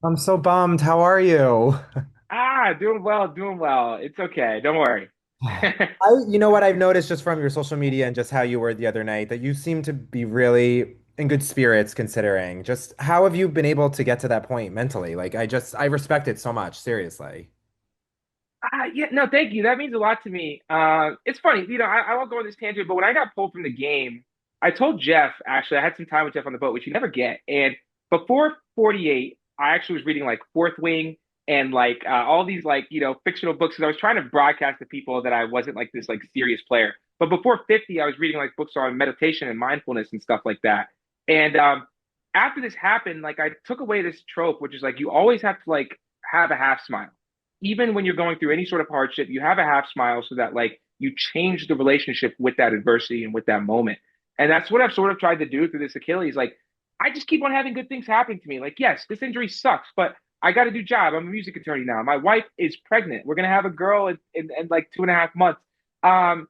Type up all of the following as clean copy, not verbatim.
I'm so bummed. How are you? Doing well, doing well. It's okay. Don't worry. You know what I've noticed just from your social media and just how you were the other night, that you seem to be really in good spirits considering. Just how have you been able to get to that point mentally? I respect it so much, seriously. Yeah, no, thank you. That means a lot to me. It's funny, I won't go on this tangent, but when I got pulled from the game, I told Jeff, actually, I had some time with Jeff on the boat, which you never get. And before 48, I actually was reading like Fourth Wing and like all these like, fictional books because I was trying to broadcast to people that I wasn't like this like serious player. But before 50, I was reading like books on meditation and mindfulness and stuff like that. And after this happened, like I took away this trope, which is like you always have to like have a half smile even when you're going through any sort of hardship, you have a half smile so that like you change the relationship with that adversity and with that moment. And that's what I've sort of tried to do through this Achilles. Like, I just keep on having good things happening to me. Like, yes, this injury sucks, but I got a new job. I'm a music attorney now. My wife is pregnant. We're gonna have a girl in like 2.5 months. I'm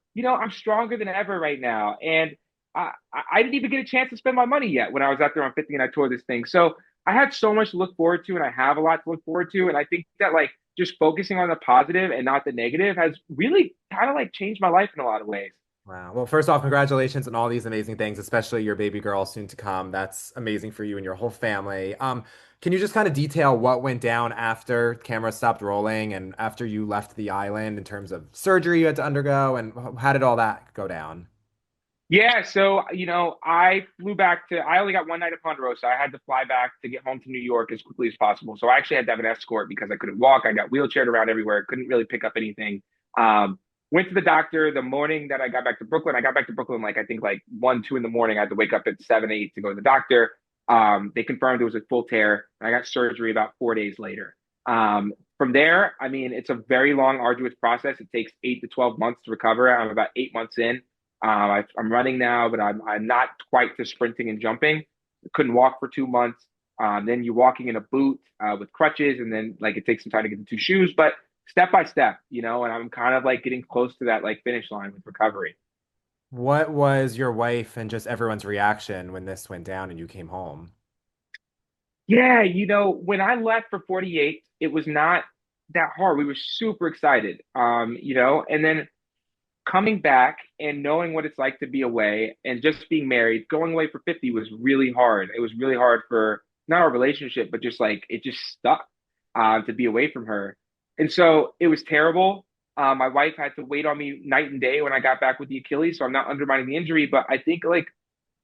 stronger than ever right now, and I didn't even get a chance to spend my money yet when I was out there on 50 and I toured this thing. So I had so much to look forward to, and I have a lot to look forward to, and I think that like just focusing on the positive and not the negative has really kind of like changed my life in a lot of ways. Wow. Well, first off, congratulations on all these amazing things, especially your baby girl soon to come. That's amazing for you and your whole family. Can you just kind of detail what went down after camera stopped rolling and after you left the island in terms of surgery you had to undergo and how did all that go down? Yeah, so I flew back to. I only got one night of Ponderosa. I had to fly back to get home to New York as quickly as possible. So I actually had to have an escort because I couldn't walk. I got wheelchaired around everywhere. Couldn't really pick up anything. Um, Went to the doctor the morning that I got back to Brooklyn. I got back to Brooklyn like I think like 1, 2 in the morning. I had to wake up at 7, 8 to go to the doctor. They confirmed it was a full tear. I got surgery about 4 days later. From there, I mean, it's a very long, arduous process. It takes 8 to 12 months to recover. I'm about 8 months in. I'm running now, but I'm not quite to sprinting and jumping. Couldn't walk for 2 months. Then you're walking in a boot with crutches, and then like it takes some time to get into shoes. But step by step, and I'm kind of like getting close to that like finish line with recovery. What was your wife and just everyone's reaction when this went down and you came home? Yeah, when I left for 48, it was not that hard. We were super excited, and then coming back and knowing what it's like to be away and just being married, going away for 50 was really hard. It was really hard for not our relationship, but just like it just stuck to be away from her. And so it was terrible. My wife had to wait on me night and day when I got back with the Achilles. So I'm not undermining the injury, but I think like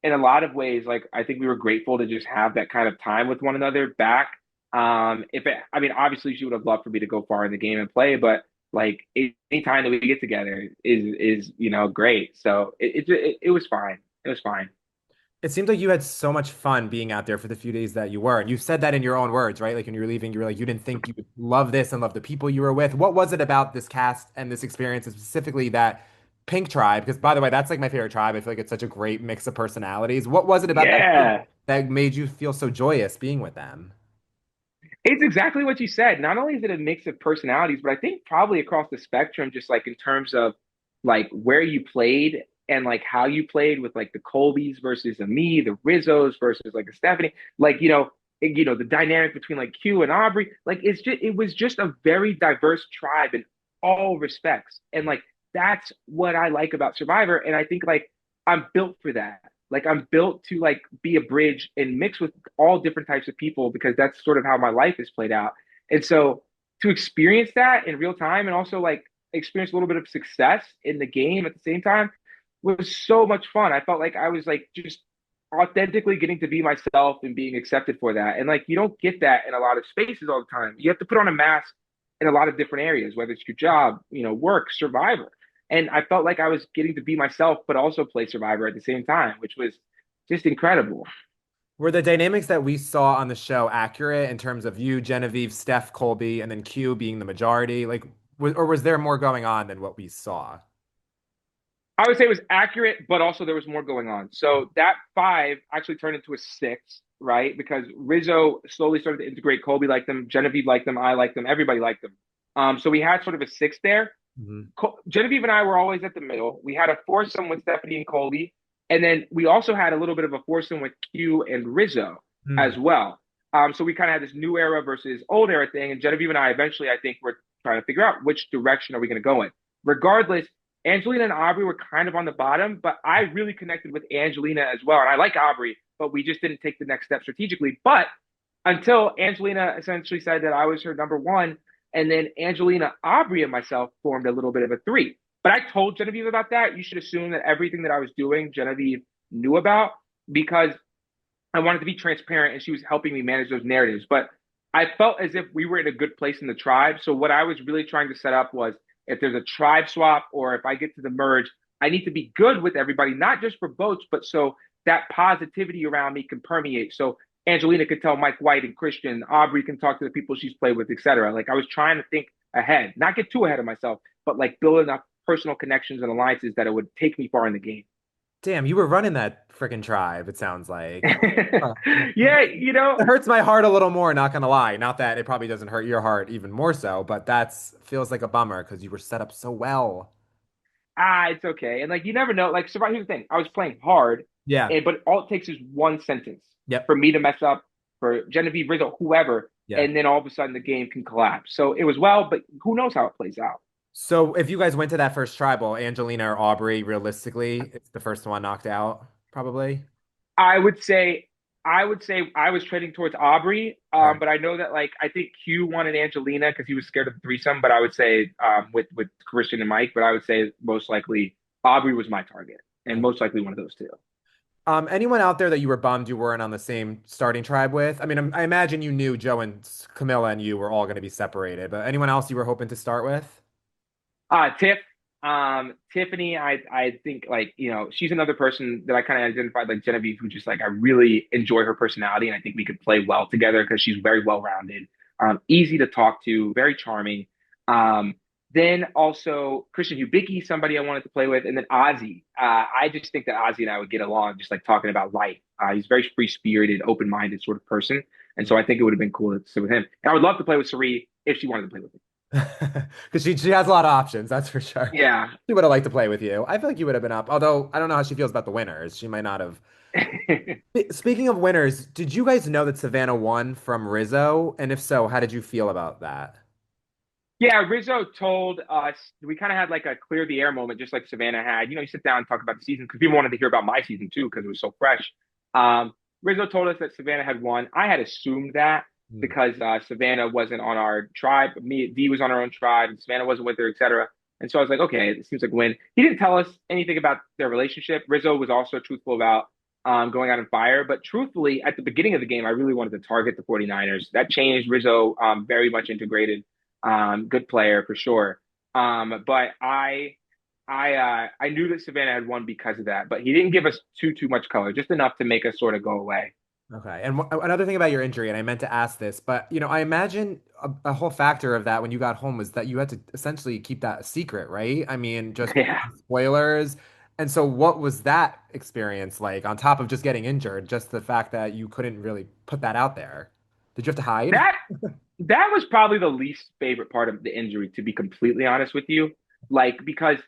in a lot of ways, like I think we were grateful to just have that kind of time with one another back. I mean, obviously she would have loved for me to go far in the game and play, but like any time that we get together is great. So it was fine. It was fine. It seemed like you had so much fun being out there for the few days that you were. And you said that in your own words, right? Like when you were leaving, you were like, you didn't think you would love this and love the people you were with. What was it about this cast and this experience, and specifically that Pink tribe? Because by the way, that's like my favorite tribe. I feel like it's such a great mix of personalities. What was it about that group Yeah. that made you feel so joyous being with them? It's exactly what you said. Not only is it a mix of personalities, but I think probably across the spectrum, just like in terms of like where you played and like how you played with like the Colbys versus the me, the Rizzos versus like a Stephanie, like the dynamic between like Q and Aubrey, like it was just a very diverse tribe in all respects, and like that's what I like about Survivor, and I think like I'm built for that. Like I'm built to like be a bridge and mix with all different types of people because that's sort of how my life is played out. And so to experience that in real time and also like experience a little bit of success in the game at the same time was so much fun. I felt like I was like just authentically getting to be myself and being accepted for that. And like you don't get that in a lot of spaces all the time. You have to put on a mask in a lot of different areas, whether it's your job, work, Survivor. And I felt like I was getting to be myself, but also play Survivor at the same time, which was just incredible. Were the dynamics that we saw on the show accurate in terms of you, Genevieve, Steph, Colby, and then Q being the majority? Or was there more going on than what we saw? I would say it was accurate, but also there was more going on. So that five actually turned into a six, right? Because Rizzo slowly started to integrate. Colby liked them, Genevieve liked them, I liked them, everybody liked them. So we had sort of a six there. Mhm. Genevieve and I were always at the middle. We had a foursome with Stephanie and Colby, and then we also had a little bit of a foursome with Q and Rizzo as Hmm. well. So we kind of had this new era versus old era thing. And Genevieve and I eventually, I think, were trying to figure out which direction are we going to go in. Regardless, Angelina and Aubrey were kind of on the bottom, but I really connected with Angelina as well. And I like Aubrey, but we just didn't take the next step strategically. But until Angelina essentially said that I was her number one, and then Angelina, Aubrey, and myself formed a little bit of a three. But I told Genevieve about that. You should assume that everything that I was doing, Genevieve knew about because I wanted to be transparent and she was helping me manage those narratives. But I felt as if we were in a good place in the tribe. So what I was really trying to set up was if there's a tribe swap or if I get to the merge, I need to be good with everybody, not just for votes, but so that positivity around me can permeate. So Angelina could tell Mike White and Christian, Aubrey can talk to the people she's played with, etc. Like I was trying to think ahead, not get too ahead of myself, but like build enough personal connections and alliances that it would take me far in the game. Damn, you were running that freaking tribe, it sounds like. Huh. Yeah, It hurts my heart a little more, not gonna lie. Not that it probably doesn't hurt your heart even more so, but that's feels like a bummer because you were set up so well. it's okay. And like you never know. Like, so here's the thing: I was playing hard, Yeah. and but all it takes is one sentence Yep. for me to mess up, for Genevieve Rizzo, whoever, Yeah. and then all of a sudden the game can collapse. So it was well, but who knows how it plays out? So if you guys went to that first tribal, Angelina or Aubrey, realistically, it's the first one knocked out, probably. I would say, I would say I was trending towards Aubrey, All right. but I know that like I think Q wanted Angelina because he was scared of the threesome. But I would say with Christian and Mike, but I would say most likely Aubrey was my target, and most likely one of those two. Anyone out there that you were bummed you weren't on the same starting tribe with? I mean, I imagine you knew Joe and Camilla and you were all going to be separated, but anyone else you were hoping to start with? Tiffany, I think like she's another person that I kind of identified like Genevieve, who just like I really enjoy her personality, and I think we could play well together because she's very well rounded, easy to talk to, very charming. Um, then also Christian Hubicki, somebody I wanted to play with, and then Ozzy. I just think that Ozzy and I would get along, just like talking about life. He's very free spirited, open minded sort of person, and so I think it would have been cool to sit with him. And I would love to play with Sari if she wanted to play with me. Because she has a lot of options, that's for sure. Yeah. She would have liked to play with you. I feel like you would have been up, although I don't know how she feels about the winners. She might not have. Speaking of winners, did you guys know that Savannah won from Rizzo? And if so, how did you feel about that? Yeah, Rizzo told us we kind of had like a clear the air moment, just like Savannah had. You sit down and talk about the season because people wanted to hear about my season too because it was so fresh. Rizzo told us that Savannah had won. I had assumed that Hmm. because Savannah wasn't on our tribe. Me, Dee was on her own tribe, and Savannah wasn't with her, etc. And so I was like, okay, it seems like a win. He didn't tell us anything about their relationship. Rizzo was also truthful about going out and fire. But truthfully, at the beginning of the game, I really wanted to target the 49ers. That changed. Rizzo very much integrated. Good player for sure. But I knew that Savannah had won because of that, but he didn't give us too much color, just enough to make us sort of go away. Okay. And another thing about your injury, and I meant to ask this, but I imagine a whole factor of that when you got home was that you had to essentially keep that a secret, right? I mean, just Yeah, spoilers. And so what was that experience like on top of just getting injured, just the fact that you couldn't really put that out there? Did you have to hide? that that was probably the least favorite part of the injury, to be completely honest with you. Like because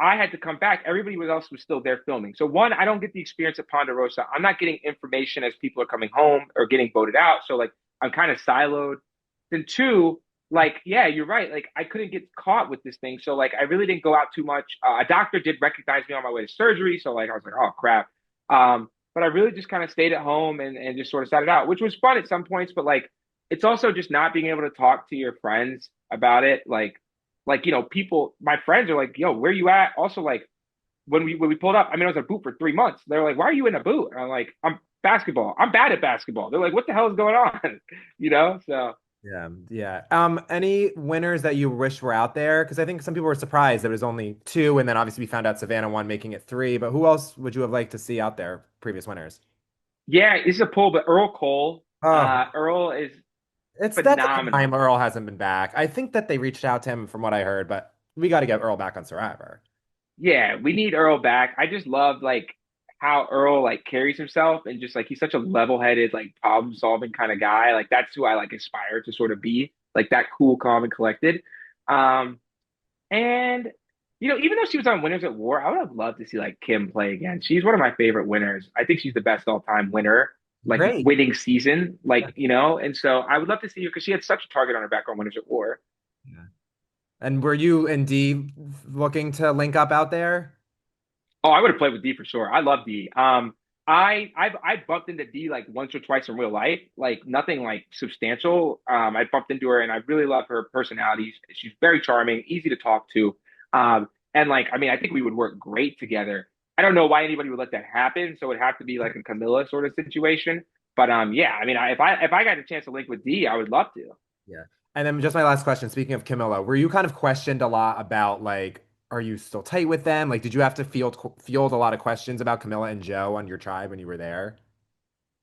I had to come back, everybody else was still there filming. So one, I don't get the experience at Ponderosa. I'm not getting information as people are coming home or getting voted out. So like I'm kind of siloed. Then two, like yeah, you're right. Like I couldn't get caught with this thing. So like I really didn't go out too much. A doctor did recognize me on my way to surgery. So like I was like, oh crap. But I really just kind of stayed at home and just sort of sat it out, which was fun at some points. But like it's also just not being able to talk to your friends about it. Like people, my friends are like, "Yo, where you at?" Also, like when we pulled up, I mean, I was in a boot for 3 months. They're like, "Why are you in a boot?" And I'm like, "I'm basketball. I'm bad at basketball." They're like, "What the hell is going on?" So Yeah, yeah. Any winners that you wish were out there? Because I think some people were surprised there was only two, and then obviously we found out Savannah won, making it three. But who else would you have liked to see out there, previous winners? yeah, it's a pull, but Earl Cole, Oh, Earl is that's a time phenomenal. Earl hasn't been back. I think that they reached out to him from what I heard, but we got to get Earl back on Survivor. Yeah, we need Earl back. I just love like how Earl like carries himself and just like he's such a level-headed, like problem-solving kind of guy. Like that's who I like aspire to sort of be, like that cool, calm, and collected. Um, And even though she was on Winners at War, I would have loved to see like Kim play again. She's one of my favorite winners. I think she's the best all-time winner. like Great. winning season, Yeah. like you know. And so I would love to see her because she had such a target on her back on Winners at War. Yeah. And were you and Dee looking to link up out there? Oh, I would have played with D for sure. I love D. I bumped into D like once or twice in real life, like nothing like substantial. I bumped into her and I really love her personality. She's very charming, easy to talk to. And like I mean, I think we would work great together. I don't know why anybody would let that happen, so it'd have to be like a Camilla sort of situation. But yeah, I mean, if I got a chance to link with D, I would love to. Yeah. And then just my last question, speaking of Camilla, were you kind of questioned a lot about like, are you still tight with them? Like, did you have to field a lot of questions about Camilla and Joe on your tribe when you were there?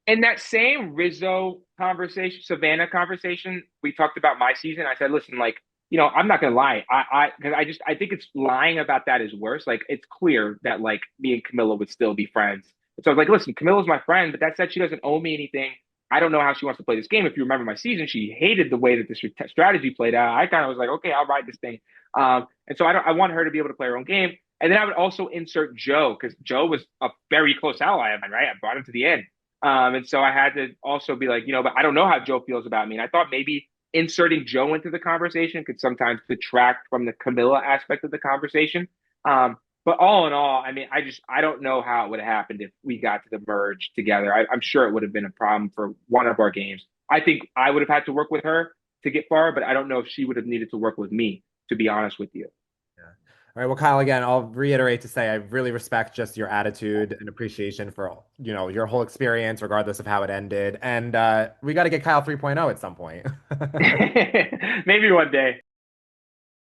In that same Rizzo conversation, Savannah conversation, we talked about my season. I said, listen, like, you know, I'm not gonna lie. Because I think it's lying about that is worse. Like, it's clear that like me and Camilla would still be friends. So I was like, listen, Camilla's my friend, but that said, she doesn't owe me anything. I don't know how she wants to play this game. If you remember my season, she hated the way that this strategy played out. I kind of was like, okay, I'll ride this thing. And so I want her to be able to play her own game. And then I would also insert Joe because Joe was a very close ally of mine, right? I brought him to the end. And so I had to also be like, you know, but I don't know how Joe feels about me. And I thought maybe inserting Joe into the conversation could sometimes detract from the Camilla aspect of the conversation. But all in all, I mean, I don't know how it would have happened if we got to the merge together. I'm sure it would have been a problem for one of our games. I think I would have had to work with her to get far, but I don't know if she would have needed to work with me, to be honest with you. Yeah. All right. Well, Kyle, again, I'll reiterate to say I really respect just your attitude and appreciation for, your whole experience, regardless of how it ended. And we got to get Kyle 3.0 at some point. Maybe one day.